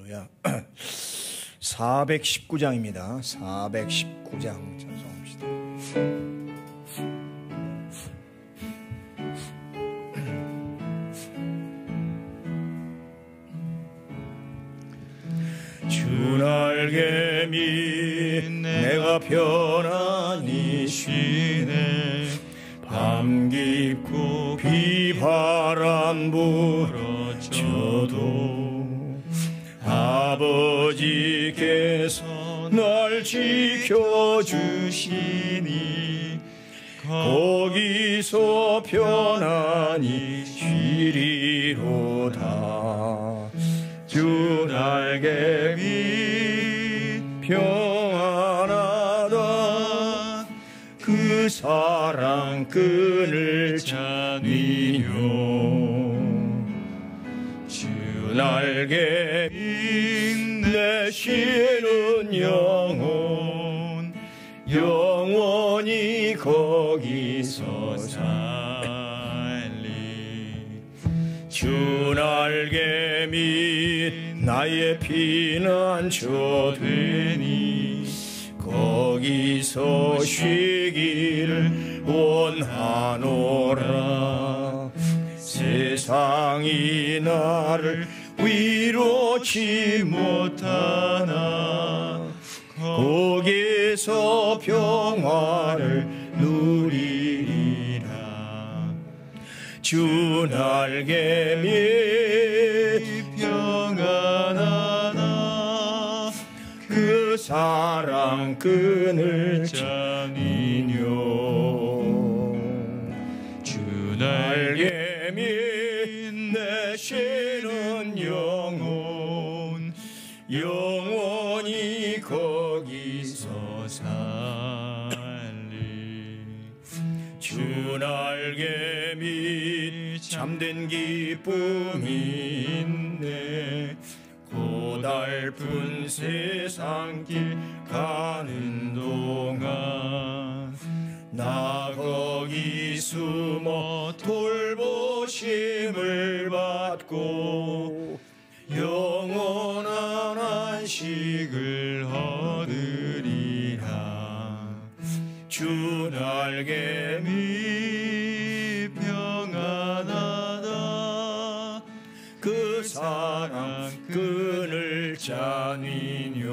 할렐루야. 419장입니다. 419장 찬송합시다. 주 날개 밑 내가 편안히 쉬네. 밤 깊고 비바람 불어쳐도 아버지께서 날 지켜주시니 거기서 편안히 쉬리로다. 주 날개 밑 평안하다. 그 사랑 끈을 잡으며 주 날개 밑 내 쉬는 영혼 영원히 거기서 살리. 주 날개 밑 나의 피난처 되니 거기서 쉬기를 원하노라. 세상이 나를 위로치 못하나 거기서 평화를 누리리라. 주 날개 밑 평안하다. 그 사랑 끈을 잡으며 주 날개 밑 내 쉬는 영혼 영원히 거기서 살리. 주 날개 밑 참된 기쁨이 있네. 고달픈 세상길 가는 동안 나 거기 숨어 돌보심을 받고 영원한 안식을 얻으리라. 주 날개 밑 평안하다. 그 사랑 끈을 잡으며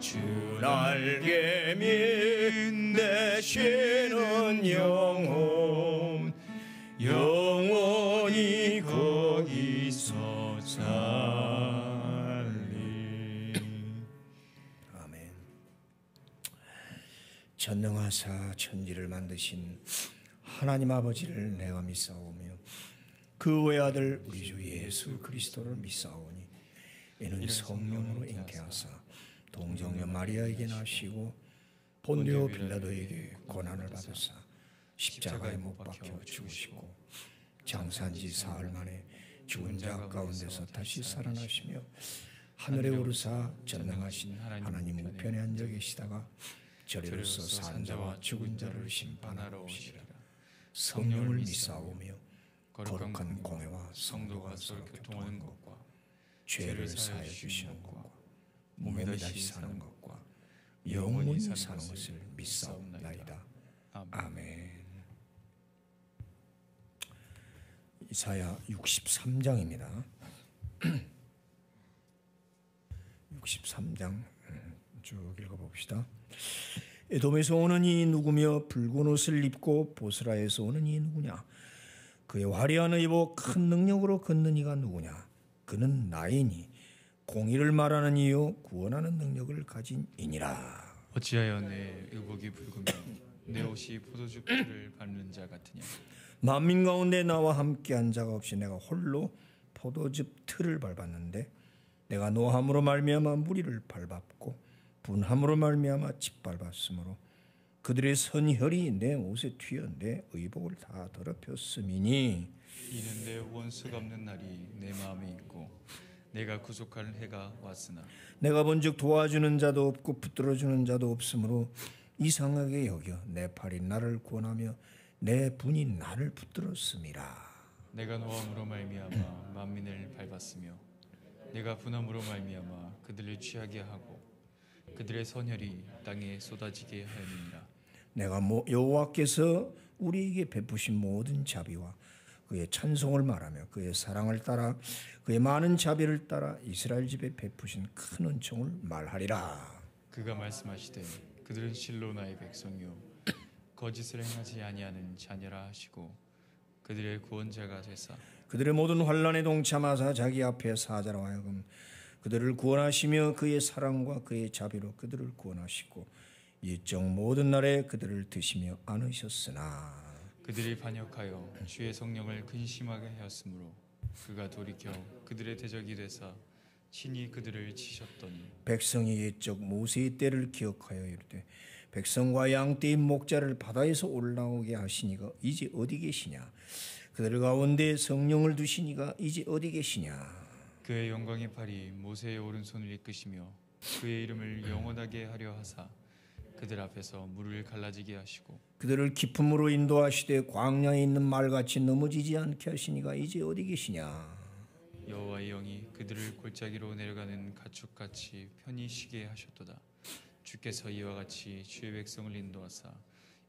주 날개 밑 내 쉬는 영혼 영원히 거기서 살리. 아멘. 전능하사 천지를 만드신 하나님 아버지를 내가 믿사오며 그 외아들 우리 주 예수 그리스도를 믿사오니 이는 성령으로 잉태하사 동정녀 마리아에게 나시고 본디오 빌라도에게 고난을 받으사 십자가에 못 박혀 죽으시고 장사한지 사흘 만에 죽은 자 가운데서 다시 살아나시며 하늘에 오르사 전능하신 하나님 우편에 앉아 계시다가 저리로서 산 자와 죽은 자를 심판하러 오시리라. 성령을 믿사오며 거룩한 공회와 성도가 서로 교통하는 것과 죄를 사하여 주시는 것과 몸에 다시 사는 것과 영원히 사는 것을 믿사옵나이다. 아멘. 이사야 63장입니다. 63장 쭉 읽어봅시다. 에돔에서 오는 이 누구며 붉은 옷을 입고 보스라에서 오는 이 누구냐. 그의 화려한 의복 큰 능력으로 걷는 이가 누구냐. 그는 나이니 공의를 말하는 이요 구원하는 능력을 가진 이니라. 어찌하여 내 의복이 붉으며 내 옷이 포도즙 틀을 밟는 자 같으냐. 만민 가운데 나와 함께한 자가 없이 내가 홀로 포도즙 틀을 밟았는데 내가 노함으로 말미암아 무리를 밟았고 분함으로 말미암아 짓밟았으므로 그들의 선혈이 내 옷에 튀어 내 의복을 다 더럽혔음이니 이는 내 원수 갚는 날이 내 마음에 있고 내가 구속할 해가 왔으나 내가 본즉 도와주는 자도 없고 붙들어주는 자도 없으므로 이상하게 여겨 내 팔이 나를 구원하며 내 분이 나를 붙들었음이라. 내가 노함으로 말미암아 만민을 밟았으며 내가 분함으로 말미암아 그들을 취하게 하고 그들의 선혈이 땅에 쏟아지게 하였느니라. 내가 여호와께서 우리에게 베푸신 모든 자비와 그의 찬송을 말하며 그의 사랑을 따라 그의 많은 자비를 따라 이스라엘 집에 베푸신 큰 은총을 말하리라. 그가 말씀하시되 그들은 실로 나의 백성이요 거짓을 행하지 아니하는 자녀라 하시고 그들의 구원자가 되사 그들의 모든 환난에 동참하사 자기 앞에 사자로 하여금 그들을 구원하시며 그의 사랑과 그의 자비로 그들을 구원하시고 일정 모든 날에 그들을 드시며 안으셨으나 그들이 반역하여 주의 성령을 근심하게 하였으므로 그가 돌이켜 그들의 대적이 되사 친히 그들을 치셨더니 백성이 옛적 모세의 때를 기억하여 이르되 백성과 양떼인 목자를 바다에서 올라오게 하시니가 이제 어디 계시냐 그들 가운데 성령을 두시니가 이제 어디 계시냐. 그의 영광의 팔이 모세의 오른손을 이끄시며 그의 이름을 영원하게 하려 하사 그들 앞에서 물을 갈라지게 하시고 그들을 깊은 물로 인도하시되 광야에 있는 말같이 넘어지지 않게 하시니가 이제 어디 계시냐. 여호와의 영이 그들을 골짜기로 내려가는 가축같이 편히 쉬게 하셨도다. 주께서 이와 같이 주의 백성을 인도하사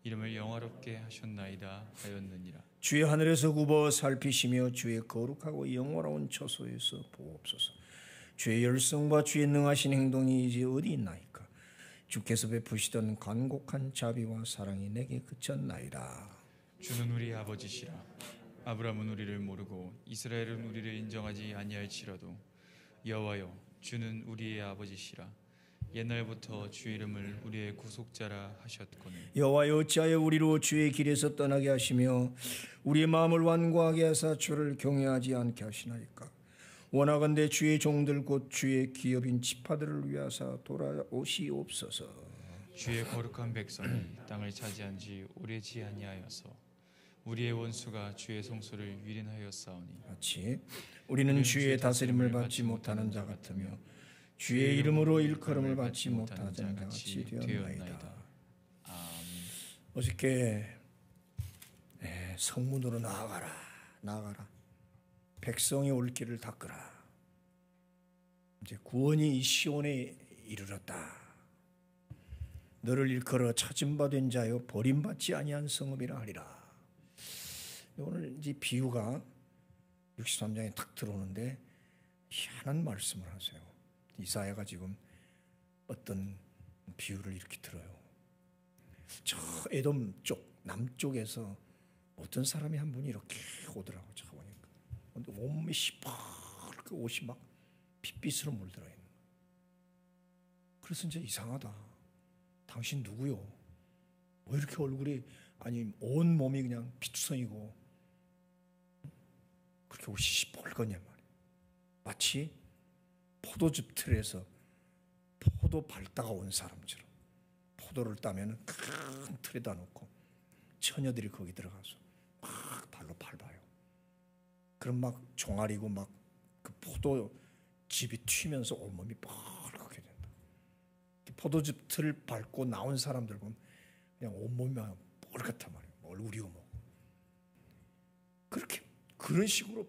이름을 영화롭게 하셨나이다 하였느니라. 주의 하늘에서 굽어 살피시며 주의 거룩하고 영원한 처소에서 보옵소서. 주의 열성과 주의 능하신 행동이 이제 어디 있나이까. 주께서 베푸시던 간곡한 자비와 사랑이 내게 그쳤나이다. 주는 우리 아버지시라. 아브라함은 우리를 모르고 이스라엘은 우리를 인정하지 아니할지라도 여호와여 주는 우리의 아버지시라. 옛날부터 주의 이름을 우리의 구속자라 하셨거늘. 여호와여 어찌하여 우리로 주의 길에서 떠나게 하시며 우리의 마음을 완고하게 하사 주를 경외하지 않게 하시나이까. 원하건대 주의 종들 곧 주의 기업인 지파들을 위하사 돌아오시옵소서. 주의 거룩한 백성이 땅을 차지한 지 오래지 아니하여서 우리의 원수가 주의 성소를 위린하였사오니 같이 우리는 주의 다스림을 받지 못하는 자 같으며 주의 이름으로 일컬음을 받지 못하는 자 같이 되었나이다. 아멘. 어저께 성문으로 나아가라. 백성이 올 길을 닦으라. 이제 구원이 시온에 이르렀다. 너를 일컬어 찾음받은 자여 버림받지 아니한 성읍이라 하리라. 오늘 이제 비유가 63장에 탁 들어오는데 희한한 말씀을 하세요. 이사야가 지금 어떤 비유를 이렇게 들어요. 저 에돔 쪽 남쪽에서 어떤 사람이 한 분이 이렇게 오더라고. 저 보니까 근데 온몸이 시퍼렇게 옷이 막 핏빛으로 물들어 있는 거예요. 그래서 이제 이상하다. 당신 누구요? 왜 이렇게 얼굴이 아니 온 몸이 그냥 피투성이고 그렇게 옷이 시뻘건냐 말이에요. 마치 포도즙 틀에서 포도 밟다가 온 사람처럼 포도를 따면 큰 틀에다 놓고 처녀들이 거기 들어가서 막 발로 밟아요. 그럼 막 종아리고 막 그 포도즙이 튀면서 온몸이 뻘겋게 된다. 포도즙 틀 밟고 나온 사람들 보면 그냥 온몸이 뻘겋단 말이에요. 얼굴이고 뭐 그렇게 그런 식으로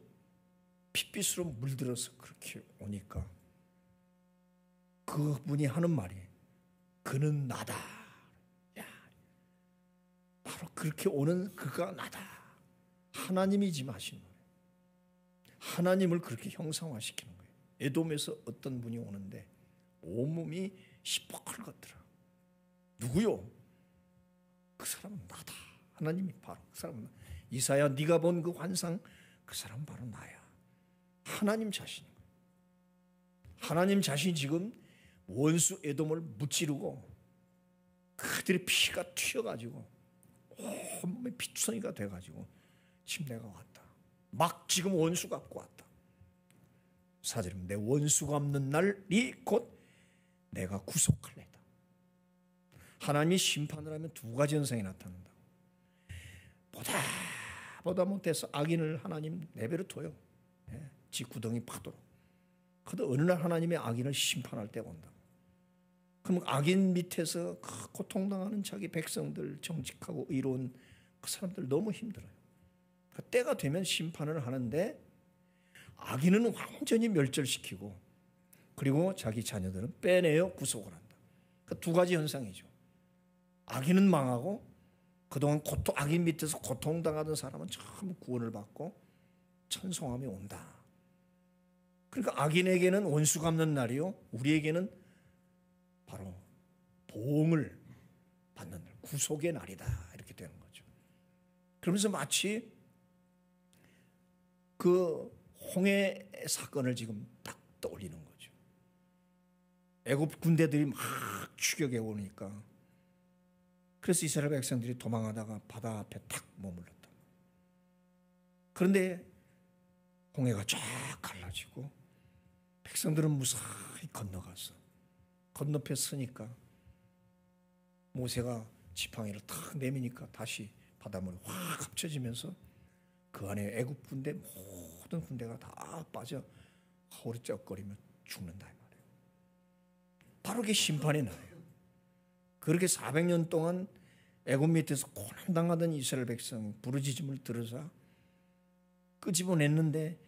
핏빛으로 물들어서 그렇게 오니까 그분이 하는 말이 그는 나다. 야, 바로 그렇게 오는 그가 나다. 하나님이 지금 하시는 거예요. 하나님을 그렇게 형상화시키는 거예요. 에돔에서 어떤 분이 오는데 온몸이 시퍼렇더라. 누구요? 그 사람은 나다. 하나님이 바로 그 사람은 이사야 네가 본 그 환상 그 사람은 바로 나야. 하나님 자신인 거예요. 하나님 자신이 지금 원수 에돔을 무찌르고 그들의 피가 튀어가지고 온몸에 피투성이가 돼가지고 지금 내가 왔다. 막 지금 원수 갖고 왔다. 사절은 내 원수가 없는 날이 곧 내가 구속할래다. 하나님이 심판을 하면 두 가지 현상이 나타난다. 보다 못해서 악인을 하나님 내버려 둬요. 지 구덩이 파도로. 그런데 어느 날 하나님의 악인을 심판할 때가 온다. 그럼 악인 밑에서 고통당하는 자기 백성들, 정직하고 의로운 그 사람들 너무 힘들어요. 그 때가 되면 심판을 하는데 악인은 완전히 멸절시키고 그리고 자기 자녀들은 빼내어 구속을 한다. 그 두 가지 현상이죠. 악인은 망하고 그동안 악인 밑에서 고통당하던 사람은 전부 구원을 받고 찬송함이 온다. 그러니까 악인에게는 원수 갚는 날이요, 우리에게는 바로 보응을 받는 날, 구속의 날이다, 이렇게 되는 거죠. 그러면서 마치 그 홍해 사건을 지금 딱 떠올리는 거죠. 애굽 군대들이 막 추격해 오니까, 그래서 이스라엘 백성들이 도망하다가 바다 앞에 딱 머물렀다. 그런데 홍해가 쫙 갈라지고 백성들은 무사히 건너가서 건너편 서니까 모세가 지팡이를 탁 내미니까 다시 바닷물이 확 합쳐지면서 그 안에 애굽 군대 모든 군대가 다 빠져 허리쩍거리며 죽는다, 이 말이에요. 바로 그게 심판의 날이에요. 그렇게 400년 동안 애굽 밑에서 고난당하던 이스라엘 백성이 부르짖음을 들으사 끄집어냈는데,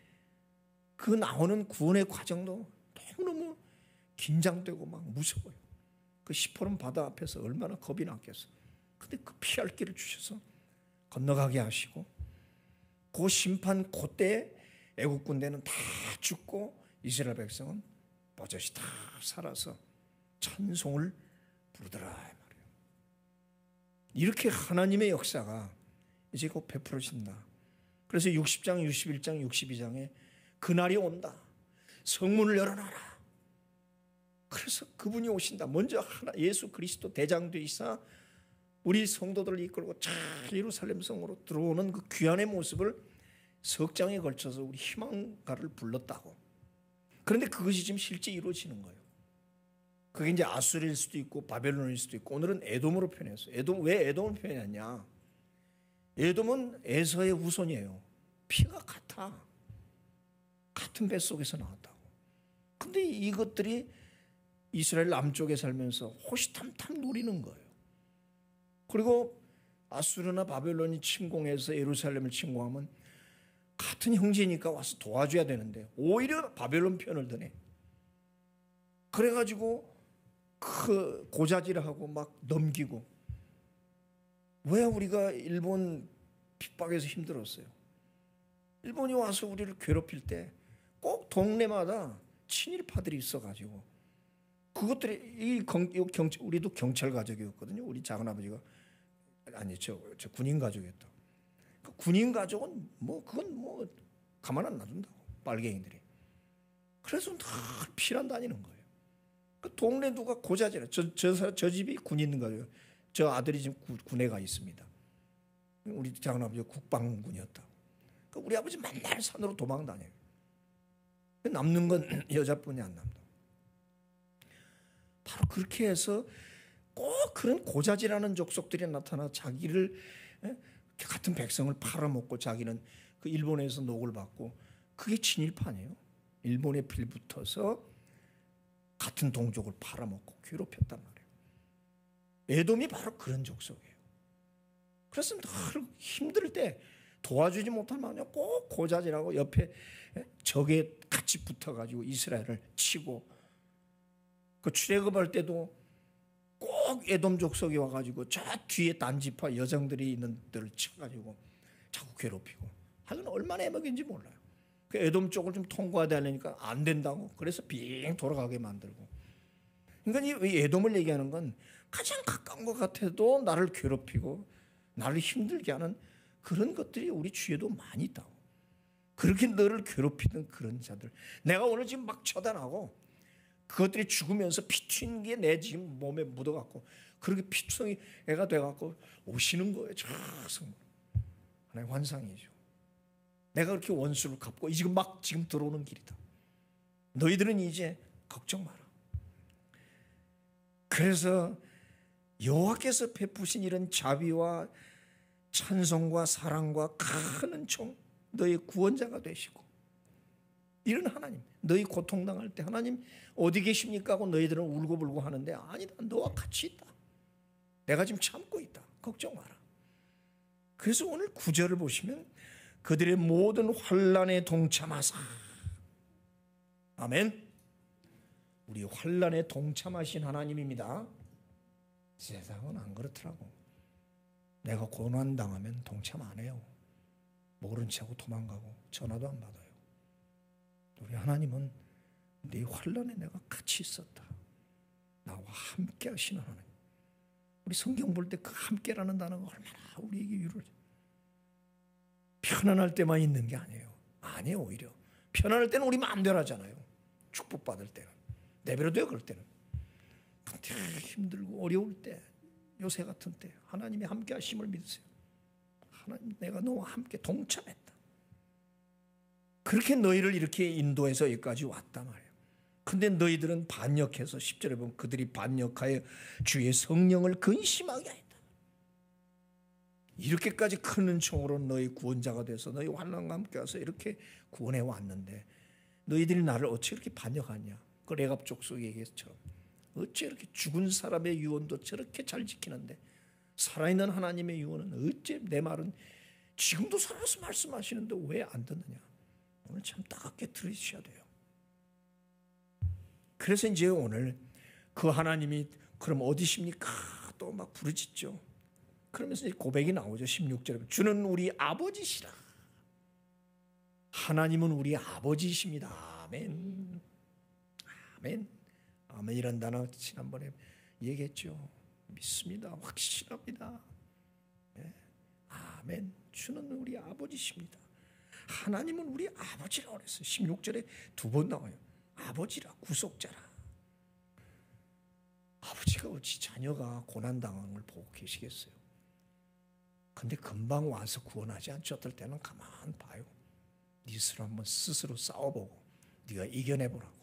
그 나오는 구원의 과정도 너무너무 긴장되고 막 무서워요. 그 시퍼런 바다 앞에서 얼마나 겁이 났겠어. 근데 그 피할 길을 주셔서 건너가게 하시고, 그 심판 그때 애국 군대는 다 죽고 이스라엘 백성은 버젓이 다 살아서 찬송을 부르더라, 말이에요. 이렇게 하나님의 역사가 이제 곧 베풀어진다. 그래서 60장, 61장, 62장에 그날이 온다. 성문을 열어놔라. 그래서 그분이 오신다. 먼저 예수 그리스도 대장되시사 우리 성도들을 이끌고 잘 예루살렘 성으로 들어오는 그 귀한의 모습을 석 장에 걸쳐서 우리 희망가를 불렀다고. 그런데 그것이 지금 실제 이루어지는 거예요. 그게 이제 아수르일 수도 있고 바벨론일 수도 있고, 오늘은 에돔으로 표현했어요. 왜 에돔을 표현했냐? 에돔은 에서의 후손이에요. 피가 같아. 같은 뱃속에서 나왔다고. 근데 이것들이 이스라엘 남쪽에 살면서 호시탐탐 노리는 거예요. 그리고 아수르나 바벨론이 침공해서 예루살렘을 침공하면 같은 형제니까 와서 도와줘야 되는데 오히려 바벨론 편을 드네. 그래가지고 그 고자질하고 막 넘기고. 왜 우리가 일본 핍박에서 힘들었어요? 일본이 와서 우리를 괴롭힐 때 꼭 동네마다 친일파들이 있어가지고, 그것들이 우리도 경찰 가족이었거든요. 우리 작은아버지가 저 군인 가족이었다. 그 군인 가족은 그건 가만 안 놔둔다고, 빨갱이들이. 그래서 늘 피난 다니는 거예요. 그 동네 누가 고자질해. 저 집이 군인 가족. 저 아들이 지금 군에 가 있습니다. 우리 작은아버지가 국방군이었다고. 그러니까 우리 아버지 맨날 산으로 도망 다녀요. 남는 건 여자뿐이 안 남다. 바로 그렇게 해서 꼭 그런 고자질하는 족속들이 나타나 자기를, 같은 백성을 팔아먹고 자기는 그 일본에서 녹을 받고, 그게 친일파네요. 일본에 빌붙어서 같은 동족을 팔아먹고 괴롭혔단 말이에요. 에돔이 바로 그런 족속이에요. 그래서 늘 힘들 때 도와주지 못할 만한 꼭 고자질하고 옆에 적에 같이 붙어가지고 이스라엘을 치고, 그 출애굽할 때도 꼭 에돔 족속이 와가지고 저 뒤에 단지파 여성들이 있는 데를 쳐가지고 자꾸 괴롭히고 하여간 얼마나 애먹인지 몰라요. 그 에돔 쪽을 좀 통과하려니까 안 된다고, 그래서 빙 돌아가게 만들고. 그러니까 이 에돔을 얘기하는 건 가장 가까운 것 같아도 나를 괴롭히고 나를 힘들게 하는 그런 것들이 우리 주위에도 많이 있다고. 그렇게 너를 괴롭히는 그런 자들, 내가 오늘 지금 막 처단하고 그것들이 죽으면서 피 튄 게 내 지금 몸에 묻어갖고 그렇게 피투성이 애가 돼갖고 오시는 거예요. 저승 하나의 환상이죠. 내가 그렇게 원수를 갚고 지금 들어오는 길이다. 너희들은 이제 걱정 마라. 그래서 여호와께서 베푸신 이런 자비와 찬송과 사랑과 큰 은총, 너희 구원자가 되시고, 이런 하나님, 너희 고통당할 때 하나님 어디 계십니까 하고 너희들은 울고불고 하는데, 아니다, 너와 같이 있다. 내가 지금 참고 있다. 걱정 마라. 그래서 오늘 9절을 보시면 그들의 모든 환난에 동참하사, 아멘. 우리 환난에 동참하신 하나님입니다. 세상은 안 그렇더라고. 내가 고난당하면 동참 안 해요. 모른 척하고 도망가고 전화도 안 받아요. 우리 하나님은 네 환난에 내가 같이 있었다. 나와 함께 하시는 하나님. 우리 성경 볼 때 그 함께라는 단어가 얼마나 우리에게 위로를 줘요. 편안할 때만 있는 게 아니에요. 아니에요. 오히려 편안할 때는 우리 마음대로 하잖아요. 축복받을 때는 내버려 둬요. 그럴 때는. 근데 힘들고 어려울 때, 요새 같은 때 하나님이 함께 하심을 믿으세요. 하나님, 내가 너와 함께 동참했다. 그렇게 너희를 이렇게 인도해서 여기까지 왔단 말이에요. 근데 너희들은 반역해서 10절에 보면 그들이 반역하여 주의 성령을 근심하게 하였다. 이렇게까지 큰 은총으로 너희 구원자가 돼서 너희 환난과 함께 와서 이렇게 구원해 왔는데 너희들이 나를 어찌 이렇게 반역하냐. 그 레갑 족속 얘기처럼 어찌 이렇게 죽은 사람의 유언도 저렇게 잘 지키는데 살아있는 하나님의 유언은 어찌 내 말은 지금도 살아서 말씀하시는데 왜 안 듣느냐. 오늘 참 따갑게 들으셔야 돼요. 그래서 이제 오늘 그 하나님이 그럼 어디십니까? 또 막 부르짖죠. 그러면서 이제 고백이 나오죠. 16절에 주는 우리 아버지시라. 하나님은 우리 아버지이십니다. 아멘. 아멘. 아멘이란 단어 지난번에 얘기했죠. 믿습니다. 확신합니다. 네. 아멘. 주는 우리 아버지십니다. 하나님은 우리 아버지라고 그랬어요. 16절에 2번 나와요. 아버지라, 구속자라. 아버지가 어찌 자녀가 고난당하는 걸 보고 계시겠어요. 근데 금방 와서 구원하지 않죠. 어떨 때는 가만 봐요. 네 스스로 싸워보고 네가 이겨내보라고.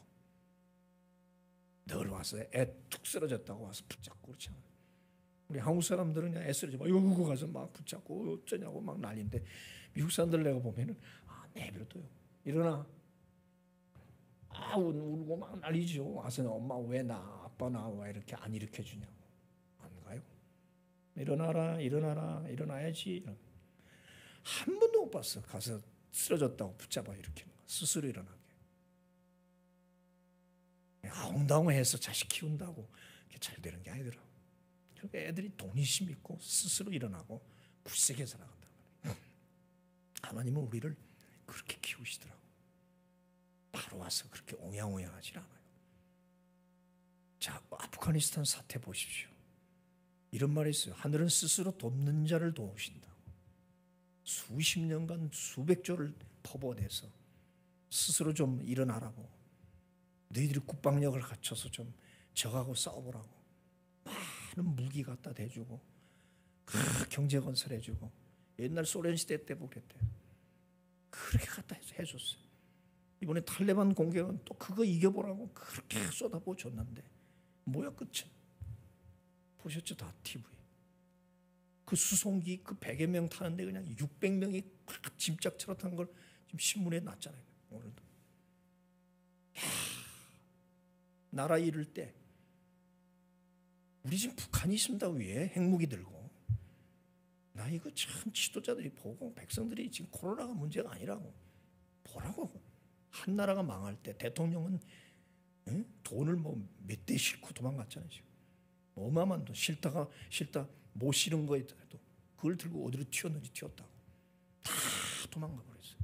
늘 와서 애 툭 쓰러졌다고 와서 붙잡고 그렇잖아요. 우리 한국 사람들은 그냥 애 쓰러져 막 이거 가서 막 붙잡고 어쩌냐고 막 난리인데 미국 사람들 내가 보면은 내버려둬요. 일어나. 울고 막 난리죠. 와서 엄마 왜 나 아빠 나 왜 이렇게 안 일으켜 주냐고. 안 가요. 일어나라 일어나야지. 한 번도 못 봤어. 가서 쓰러졌다고 붙잡아 일으키는 거. 스스로 일어나게. 아웅다웅해서 자식 키운다고 잘 되는 게 아니더라. 그러니까 애들이 동의심 있고 스스로 일어나고 굳세게 살아간다. 하나님은 우리를 그렇게 키우시더라고. 바로 와서 그렇게 옹양옹양하지 않아요. 자, 아프가니스탄 사태 보십시오. 이런 말이 있어요. 하늘은 스스로 돕는 자를 도우신다. 수십 년간 수백 조를 퍼부어내서 스스로 좀 일어나라고. 너희들이 국방력을 갖춰서 좀 적하고 싸워보라고. 많은 무기 갖다 대주고 경제 건설해주고 옛날 소련 시대 때 보겠대요. 그렇게 갖다 해줬어요. 이번에 탈레반 공격은 또 그거 이겨보라고 그렇게 쏟아부어 줬는데 뭐야 끝은. 보셨죠? 다 TV. 그 수송기 그 100여 명 타는데 그냥 600명이 팍 짐짝처럼 탄 걸 지금 신문에 났잖아요. 오늘도. 나라 잃을 때 우리 지금 북한이 있습니다. 위에 핵무기 들고. 나 이거 참 지도자들이 보고 백성들이 지금 코로나가 문제가 아니라고 보라고. 한 나라가 망할 때 대통령은 돈을 뭐 몇 대 싣고 도망갔잖아요. 지금. 어마어마한 돈 싫다 못 싫은 거에 도 그걸 들고 어디로 튀었는지 튀었다고. 다 도망가 버렸어요.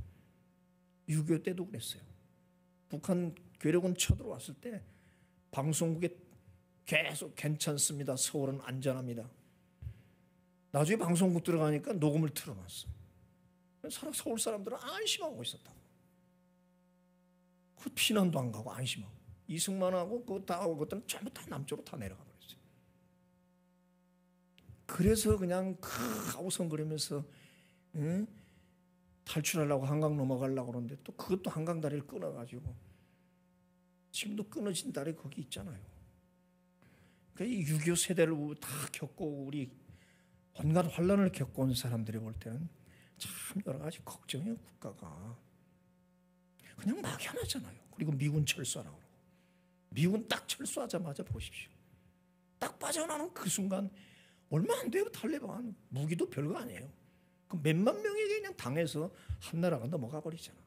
6.25 때도 그랬어요. 북한 괴력은 쳐들어왔을 때 방송국에 계속 괜찮습니다. 서울은 안전합니다. 나중에 방송국 들어가니까 녹음을 틀어놨어. 서울 사람들은 안심하고 있었다고. 그 피난도 안 가고 안심하고. 이승만하고 그거 다 하고 그것들은 전부 다 남쪽으로 다 내려가 버렸어요. 그래서 그냥 가오성거리면서 탈출하려고 한강 넘어가려고 그러는데 또 그것도 한강 다리를 끊어가지고 지금도 끊어진 다리 거기 있잖아요. 그러니까 이 6.25 세대를 다 겪고 우리 온갖 환란을 겪어온 사람들이 볼 때는 참 여러 가지 걱정이에요. 국가가 그냥 막연하잖아요. 그리고 미군 철수하라고 그러고 미군 딱 철수하자마자 보십시오. 딱 빠져나오는 그 순간 얼마 안 돼요. 탈레반 무기도 별거 아니에요. 그 몇만 명에게 그냥 당해서 한 나라가 넘어가 버리잖아.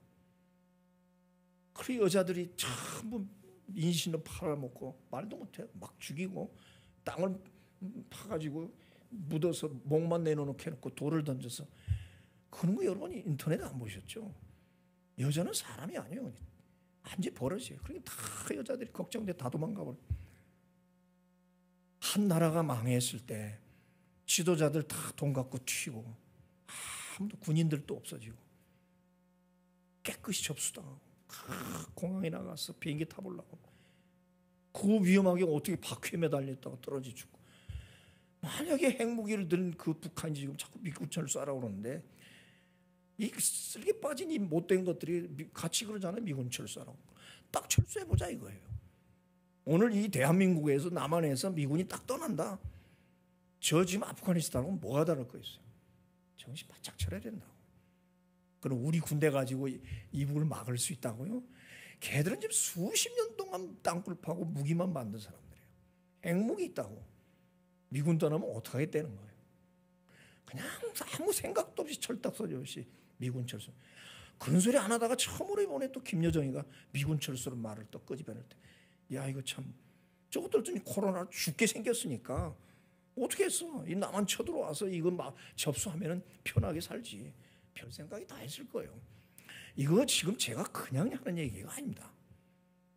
그리고 여자들이 전부 인신을 팔아먹고 말도 못해요. 막 죽이고 땅을 파가지고 묻어서 목만 내놓게 해놓고 돌을 던져서 그런 거 여러분이 인터넷에 안 보셨죠? 여자는 사람이 아니에요. 완전히 버릇이에요. 그러니까 다 여자들이 걱정돼 다 도망가버려. 한 나라가 망했을 때 지도자들 다 돈 갖고 튀고 아무도 군인들도 없어지고 깨끗이 접수당하고 공항에 나가서 비행기 타보려고 그 위험하게 어떻게 바퀴에 매달렸다가 떨어져 죽고 만약에 핵무기를 든 그 북한이 지금 자꾸 미국철 쏴라고 그러는데 이 쓸개 빠진 이 못된 것들이 같이 그러잖아요. 미군 철수하라고. 딱 철수해보자 이거예요. 오늘 이 대한민국에서 남한에서 미군이 딱 떠난다. 저 지금 아프가니스탄하고 뭐가 다를 거 있어요. 정신 바짝 차려야 된다고. 그럼 우리 군대 가지고 이북을 막을 수 있다고요? 걔들은 지금 수십 년 동안 땅굴 파고 무기만 만든 사람들이에요. 핵무기 있다고. 미군 떠나면 어떻게 하겠다는 거예요. 그냥 아무 생각도 없이 철딱서지 미군 철수. 그런 소리 안 하다가 처음으로 이번에 또 김여정이가 미군 철수로 말을 또 끄집어낼 때, 야 이거 참 저것들 좀 코로나 죽게 생겼으니까 어떻게 했어? 이 남한 쳐들어와서 이거 막 접수하면은 편하게 살지. 별 생각이 다 했을 거예요. 이거 지금 제가 그냥 하는 얘기가 아닙니다.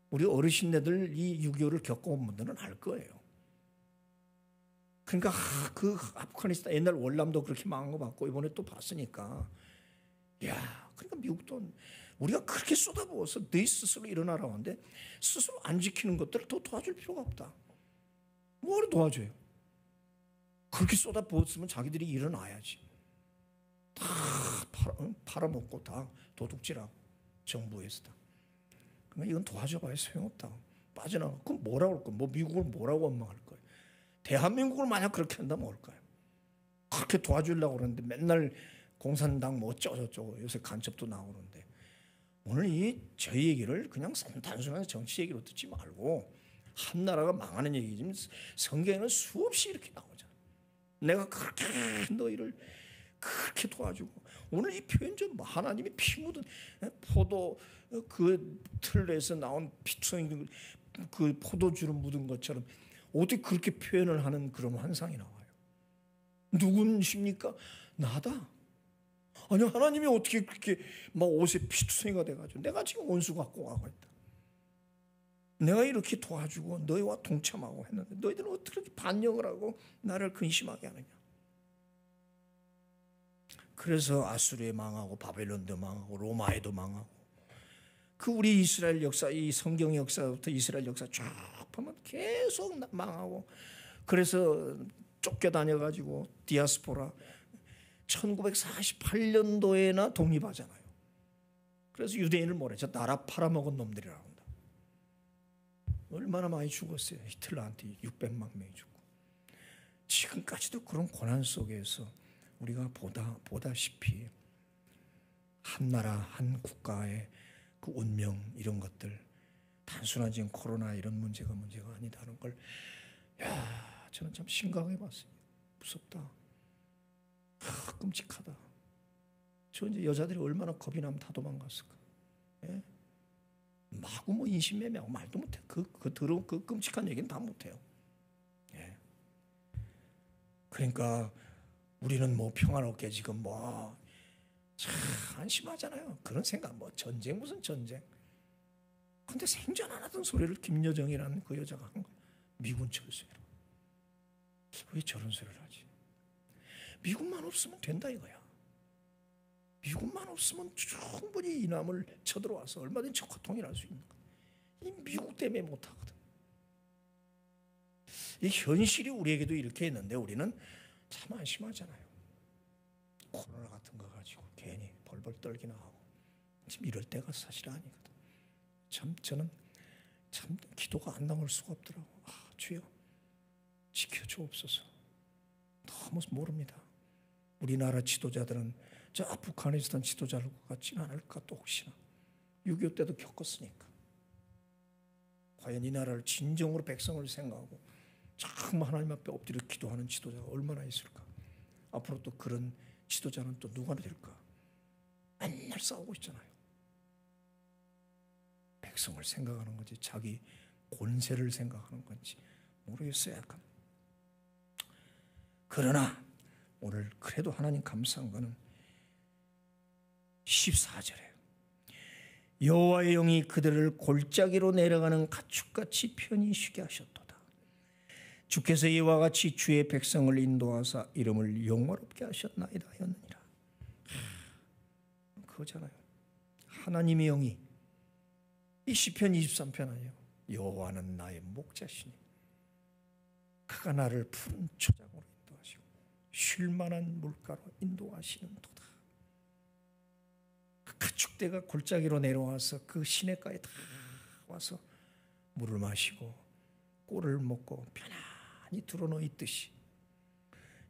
우리 어르신네들 이 6.25를 겪어온 분들은 알 거예요. 그러니까 그 아프가니스탄 옛날 월남도 그렇게 망한 거 봤고 이번에 또 봤으니까 야 그러니까 미국도 우리가 그렇게 쏟아부어서 네 스스로 일어나라고 하는데 스스로 안 지키는 것들을 더 도와줄 필요가 없다. 뭐를 도와줘요? 그렇게 쏟아부었으면 자기들이 일어나야지. 다 팔아먹고 다 도둑질하고 정부에서 다. 그러니까 이건 도와줘봐야 소용없다. 빠져나가. 그럼 뭐라고 할 거야? 뭐 미국을 뭐라고 원망할 거예요? 대한민국을 만약 그렇게 한다면 뭘까요? 그렇게 도와주려고 그러는데 맨날 공산당 뭐 어쩌고저쩌고 요새 간첩도 나오는데 오늘 저희 얘기를 그냥 단순한 정치 얘기로 듣지 말고 한 나라가 망하는 얘기 지금 성경에는 수없이 이렇게 나오잖아. 내가 그렇게 너희를 그렇게 도와주고 오늘 이 표현 좀 하나님이 피 묻은 포도 그 틀에서 나온 피투성이 그 포도주를 묻은 것처럼 어떻게 그렇게 표현을 하는 그런 환상이 나와요. 누구십니까? 나다. 아니 하나님이 어떻게 그렇게 막 옷에 피투성이가 돼가지고 내가 지금 원수 갖고 가고 있다. 내가 이렇게 도와주고 너희와 동참하고 했는데 너희들은 어떻게 그렇게 반역을 하고 나를 근심하게 하느냐. 그래서 아수르에 망하고 바벨론도 망하고 로마에도 망하고 그 우리 이스라엘 역사 이 성경 역사부터 이스라엘 역사 쭉 보면 계속 망하고 그래서 쫓겨다녀가지고 디아스포라 1948년도에나 독립하잖아요. 그래서 유대인을 뭐래? 저 나라 팔아먹은 놈들이라고 한다. 얼마나 많이 죽었어요. 히틀러한테 600만 명이 죽고. 지금까지도 그런 고난 속에서 우리가 보다시피 한 나라 한 국가의 그 운명 이런 것들 단순한 지금 코로나 이런 문제가 아니다는 걸 저는 참 심각하게 봤어요. 무섭다. 끔찍하다. 저 이제 여자들이 얼마나 겁이 나면 다 도망갔을까. 예? 마구 뭐 인신매매하고 말도 못해. 그 더러운 그 끔찍한 얘기는 다 못해요. 예. 그러니까 우리는 뭐 평화롭게 지금 뭐 참 안심하잖아요. 그런 생각 뭐 전쟁 무슨 전쟁. 근데 생전 안 하던 소리를 김여정이라는 그 여자가 한 거야. 미군 철수해라. 왜 저런 소리를 하지? 미국만 없으면 된다 이거야. 미국만 없으면 충분히 이남을 쳐들어와서 얼마든지 고통이랄 수 있는 거야. 이 미국 때문에 못하거든. 이 현실이 우리에게도 이렇게 있는데 우리는 참 안심하잖아요. 코로나 같은 거 가지고 괜히 벌벌 떨기나 하고 지금 이럴 때가 사실 아니거든. 참 저는 참 기도가 안 나올 수가 없더라고. 주여 지켜주옵소서. 너무 모릅니다. 우리나라 지도자들은 저 아프가니스탄 지도자들 같지는 않을까 또 혹시나 6.25 때도 겪었으니까 과연 이 나라를 진정으로 백성을 생각하고 정말 하나님 앞에 엎드려 기도하는 지도자가 얼마나 있을까. 앞으로 또 그런 지도자는 또 누가 될까. 맨날 싸우고 있잖아요. 백성을 생각하는 건지 자기 권세를 생각하는 건지 모르겠어요. 약간. 그러나 오늘 그래도 하나님 감사한 거는 14절에 여호와의 영이 그들을 골짜기로 내려가는 가축같이 편히 쉬게 하셨도다. 주께서 이와 같이 주의 백성을 인도하사 이름을 영화롭게 하셨나이다 하였느니라. 그거잖아요. 하나님의 영이 이 시편 23편 아니에요. 여호와는 나의 목자시니 그가 나를 푸른 초장으로 인도하시고 쉴만한 물가로 인도하시는도다. 그 가축대가 골짜기로 내려와서 그 시냇가에 다 와서 물을 마시고 꿀을 먹고 편안히 드러누워 있듯이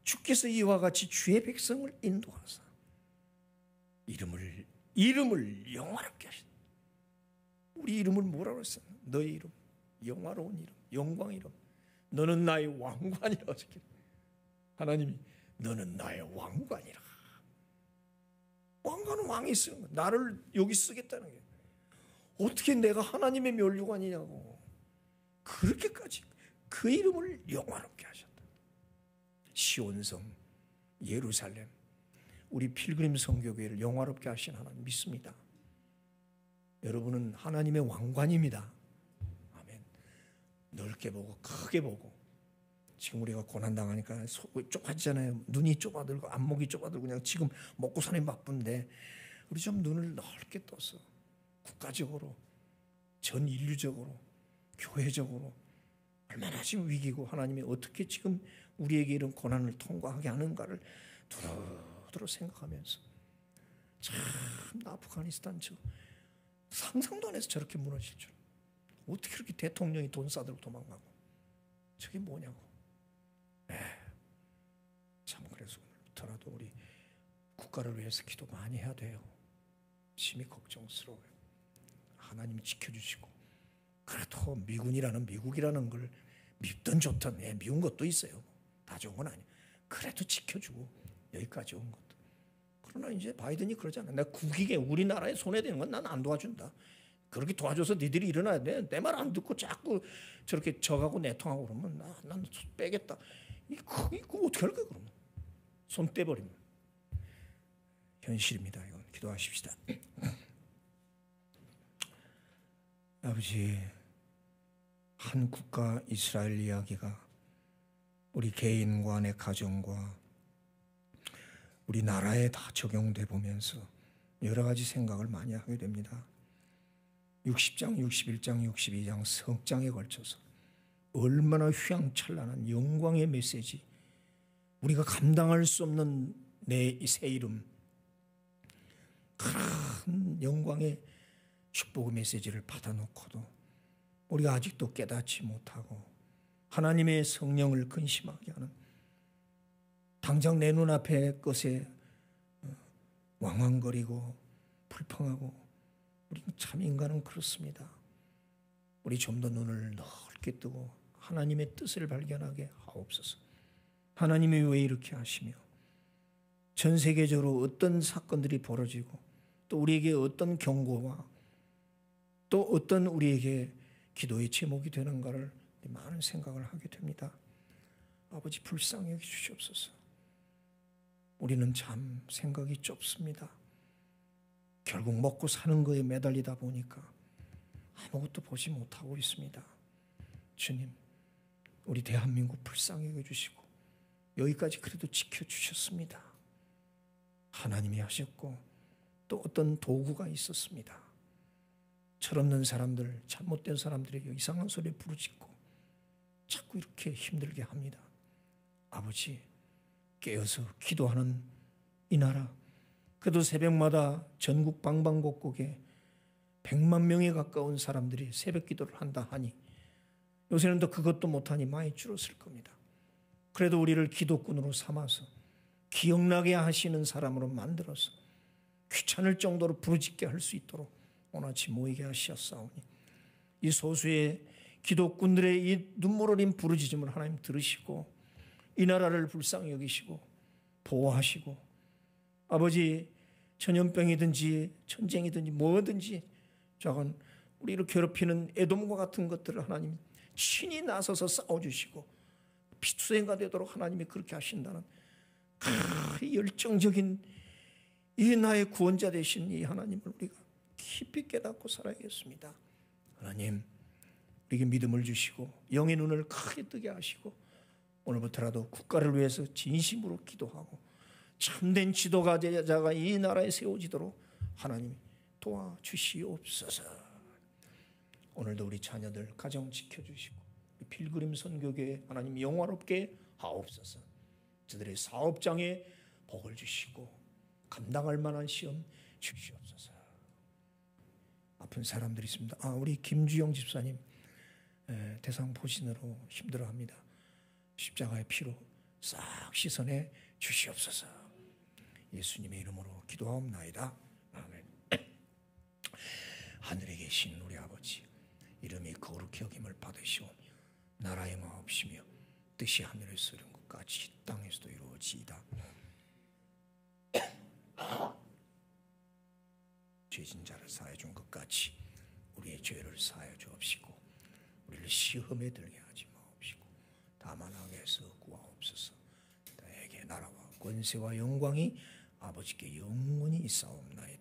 주께서 이와 같이 주의 백성을 인도하사 이름을 영화롭게 하신다. 우리 이름을 뭐라고 했어? 너의 이름, 영화로운 이름, 영광 이름. 너는 나의 왕관이라 하셨기. 하나님이 너는 나의 왕관이라. 왕관은 왕이 쓰는 거야. 나를 여기 쓰겠다는 게. 어떻게 내가 하나님의 면류관이냐고. 그렇게까지 그 이름을 영화롭게 하셨다. 시온성, 예루살렘, 우리 필그림 선교교회를 영화롭게 하신 하나님 믿습니다. 여러분은 하나님의 왕관입니다. 아멘. 넓게 보고 크게 보고. 지금 우리가 고난당하니까 좁아지잖아요. 눈이 좁아들고 안목이 좁아들고 그냥 지금 먹고 사는 바쁜데 우리 좀 눈을 넓게 떠서 국가적으로 전 인류적으로 교회적으로 얼마나 지금 위기고 하나님이 어떻게 지금 우리에게 이런 고난을 통과하게 하는가를 두루두루 생각하면서 참 아프가니스탄 저 상상도 안 해서 저렇게 무너질 줄. 어떻게 그렇게 대통령이 돈 싸들고 도망가고 저게 뭐냐고. 참 그래서 오늘부터라도 우리 국가를 위해서 기도 많이 해야 돼요. 심히 걱정스러워요. 하나님이 지켜주시고 그래도 미국이라는 걸 밉든 좋든 미운 것도 있어요. 다 좋은 건 아니에요. 그래도 지켜주고 여기까지 온 것도. 그러나 이제 바이든이 그러잖아요. 내가 국익에 우리나라에 손해되는 건 난 안 도와준다. 그렇게 도와줘서 니들이 일어나야 돼. 내 말 안 듣고 자꾸 저렇게 져가고 내통하고 그러면 난 빼겠다. 이거 어떻게 할 거야 그러면. 손 떼버리면. 현실입니다. 이건 기도하십시다. 아버지, 한 국가 이스라엘 이야기가 우리 개인과 내 가정과 우리 나라에 다 적용돼 보면서 여러 가지 생각을 많이 하게 됩니다. 60장, 61장, 62장 석장에 걸쳐서 얼마나 휘황찬란한 영광의 메시지, 우리가 감당할 수 없는 내 새 이름, 큰 영광의 축복의 메시지를 받아놓고도 우리가 아직도 깨닫지 못하고 하나님의 성령을 근심하게 하는, 당장 내 눈앞의 것에 왕왕거리고 불평하고, 우리 참 인간은 그렇습니다. 우리 좀 더 눈을 넓게 뜨고 하나님의 뜻을 발견하게 하옵소서. 하나님이 왜 이렇게 하시며 전 세계적으로 어떤 사건들이 벌어지고 또 우리에게 어떤 경고와 또 어떤 우리에게 기도의 제목이 되는가를 많은 생각을 하게 됩니다. 아버지, 불쌍히 여기주시옵소서. 우리는 참 생각이 좁습니다. 결국 먹고 사는 거에 매달리다 보니까 아무것도 보지 못하고 있습니다. 주님, 우리 대한민국 불쌍히 여겨주시고 여기까지 그래도 지켜주셨습니다. 하나님이 하셨고 또 어떤 도구가 있었습니다. 철없는 사람들, 잘못된 사람들에게 이상한 소리에 부르짖고 자꾸 이렇게 힘들게 합니다. 아버지, 깨어서 기도하는 이 나라, 그래도 새벽마다 전국 방방곡곡에 100만 명에 가까운 사람들이 새벽 기도를 한다 하니 요새는 더 그것도 못하니 많이 줄었을 겁니다. 그래도 우리를 기도꾼으로 삼아서 기억나게 하시는 사람으로 만들어서 귀찮을 정도로 부르짖게 할 수 있도록 오늘 아침 모이게 하시었사오니 이 소수의 기도꾼들의 이 눈물 어린 부르짖음을 하나님 들으시고 이 나라를 불쌍히 여기시고 보호하시고, 아버지, 전염병이든지 전쟁이든지 뭐든지 작은 우리를 괴롭히는 에돔과 같은 것들을 하나님 친히 나서서 싸워주시고 피투성이가 되도록 하나님이 그렇게 하신다는 그 열정적인 이 나의 구원자 되신 이 하나님을 우리가 깊이 깨닫고 살아야겠습니다. 하나님, 우리에게 믿음을 주시고 영의 눈을 크게 뜨게 하시고 오늘부터라도 국가를 위해서 진심으로 기도하고 참된 지도자가 이 나라에 세워지도록 하나님 도와주시옵소서. 오늘도 우리 자녀들 가정 지켜주시고 필그림 선교교회 하나님 영화롭게 하옵소서. 저들의 사업장에 복을 주시고 감당할 만한 시험 주시옵소서. 아픈 사람들이 있습니다. 우리 김주영 집사님 대상포진으로 힘들어합니다. 십자가의 피로 싹 씻어내 주시옵소서. 예수님의 이름으로 기도하옵나이다. 아멘. 하늘에 계신 우리 아버지, 이름이 거룩히 여김을 받으시오며 나라의 마옵시며 뜻이 하늘에서 이룬 것 같이 땅에서도 이루어지이다. 죄진 자를 사하여 준 것 같이 우리의 죄를 사하여 주옵시고 우리를 시험에 들게 하지 마옵시고 다만 악에서 구하옵소서. 나에게 나라와 권세와 영광이 아버지께 영원히 있사옵나이다.